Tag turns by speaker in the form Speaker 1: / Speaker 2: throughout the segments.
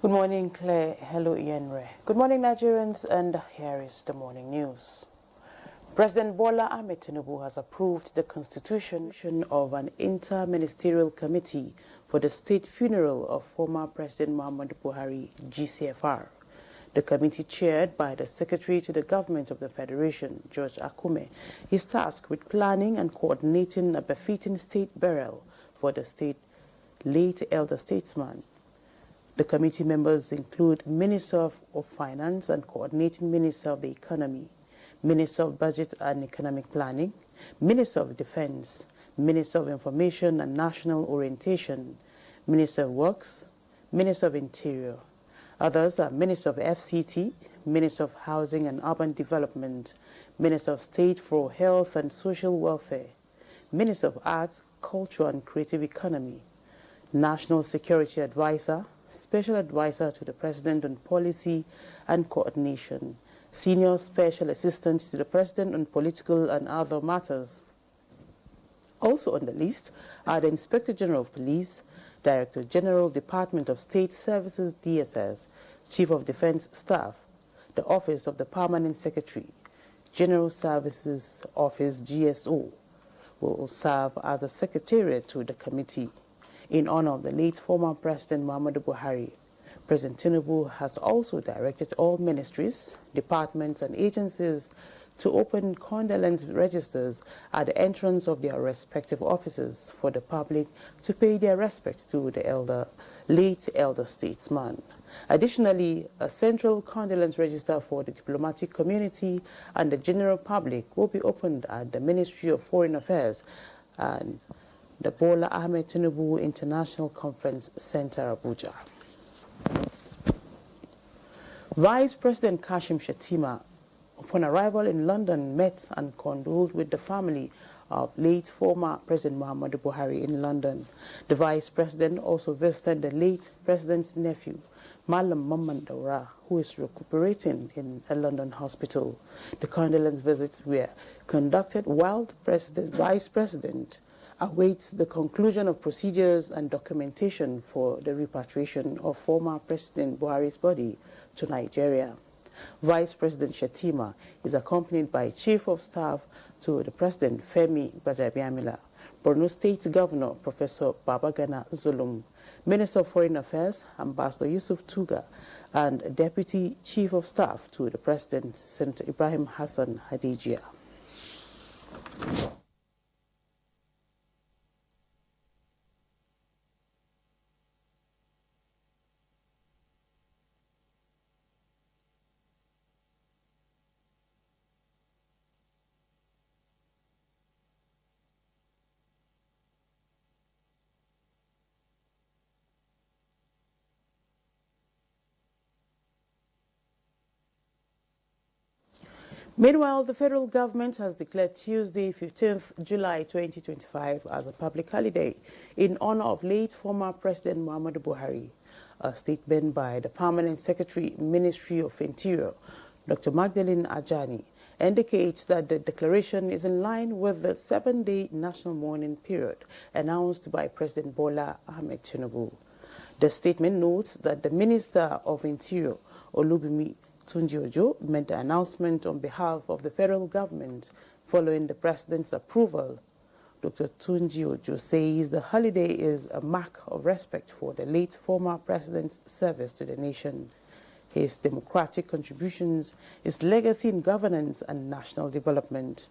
Speaker 1: Good morning, Claire. Hello, Ianre. Good morning, Nigerians, and here is the morning news. President Bola Ahmed Tinubu has approved the constitution of an inter-ministerial committee for the state funeral of former President Muhammadu Buhari, GCFR. The committee, chaired by the Secretary to the Government of the Federation, George Akume, is tasked with planning and coordinating a befitting state burial for the late elder statesman. The committee members include Minister of Finance and Coordinating Minister of the Economy, Minister of Budget and Economic Planning, Minister of Defense, Minister of Information and National Orientation, Minister of Works, Minister of Interior. Others are Minister of FCT, Minister of Housing and Urban Development, Minister of State for Health and Social Welfare, Minister of Arts, Culture and Creative Economy, National Security Advisor, Special Advisor to the President on Policy and Coordination, Senior Special Assistant to the President on Political and Other Matters. Also on the list are the Inspector General of Police, Director General, Department of State Services, DSS, Chief of Defense Staff, the Office of the Permanent Secretary, General Services Office, GSO, will serve as a secretariat to the committee. In honor of the late former President Muhammadu Buhari, President Tinubu has also directed all ministries, departments and agencies to open condolence registers at the entrance of their respective offices for the public to pay their respects to the late elder statesman. Additionally, a central condolence register for the diplomatic community and the general public will be opened at the Ministry of Foreign Affairs and the Bola Ahmed Tinubu International Conference Center, Abuja. Vice President Kashim Shettima, upon arrival in London, met and condoled with the family of late former President Muhammadu Buhari in London. The Vice President also visited the late President's nephew, Malam Mamman Daura, who is recuperating in a London hospital. The condolence visits were conducted while the Vice President awaits the conclusion of procedures and documentation for the repatriation of former President Buhari's body to Nigeria. Vice President Shettima is accompanied by Chief of Staff to the President Femi Gbajabiamila, Borno State Governor Professor Babagana Zulum, Minister of Foreign Affairs Ambassador Yusuf Tuga, and Deputy Chief of Staff to the President Senator Ibrahim Hassan Hadijia. Meanwhile, the federal government has declared Tuesday, 15th July 2025 as a public holiday in honor of late former President Muhammadu Buhari. A statement by the Permanent Secretary, Ministry of Interior, Dr. Magdalene Ajani, indicates that the declaration is in line with the 7-day national mourning period announced by President Bola Ahmed Tinubu. The statement notes that the Minister of Interior, Olubimi Tunji-Ojo, made the announcement on behalf of the federal government following the president's approval. Dr. Tunji-Ojo says the holiday is a mark of respect for the late former president's service to the nation, his democratic contributions, his legacy in governance and national development.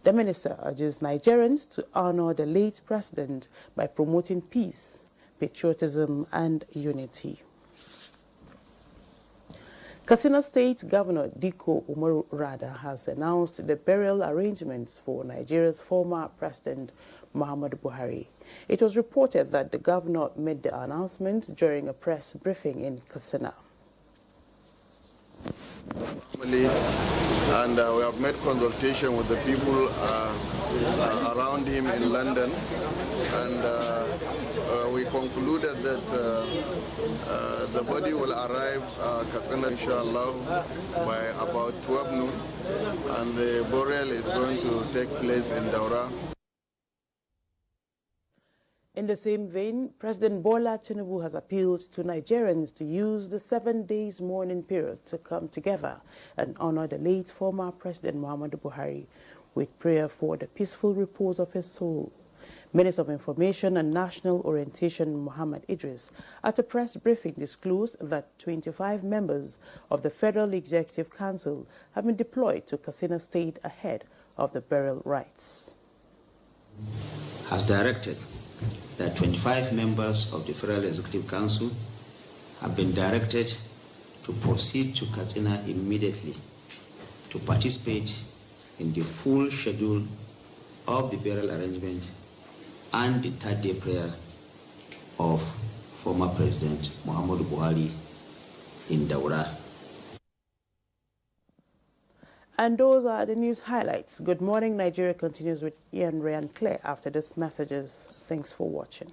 Speaker 1: The minister urges Nigerians to honor the late president by promoting peace, patriotism and unity. Katsina State Governor Diko Umaru Rada has announced the burial arrangements for Nigeria's former President Muhammadu Buhari. It was reported that the governor made the announcement during a press briefing in Katsina.
Speaker 2: And we have made consultation with the people around him in London, and we concluded that the body will arrive Katsina, inshallah, by about 12 noon, and the burial is going to take place in Daura.
Speaker 1: In the same vein, President Bola Tinubu has appealed to Nigerians to use the 7 days mourning period to come together and honor the late former President Muhammadu Buhari with prayer for the peaceful repose of his soul. Minister of Information and National Orientation Muhammad Idris at a press briefing disclosed that 25 members of the Federal Executive Council have been deployed to Katsina State ahead of the burial rites.
Speaker 3: Has directed that 25 members of the Federal Executive Council have been directed to proceed to Katsina immediately to participate in the full schedule of the burial arrangement and the third-day prayer of former President Muhammadu Buhari in Daura.
Speaker 1: And those are the news highlights. Good morning, Nigeria continues with Ian, Ray, and Claire after these messages. Thanks for watching.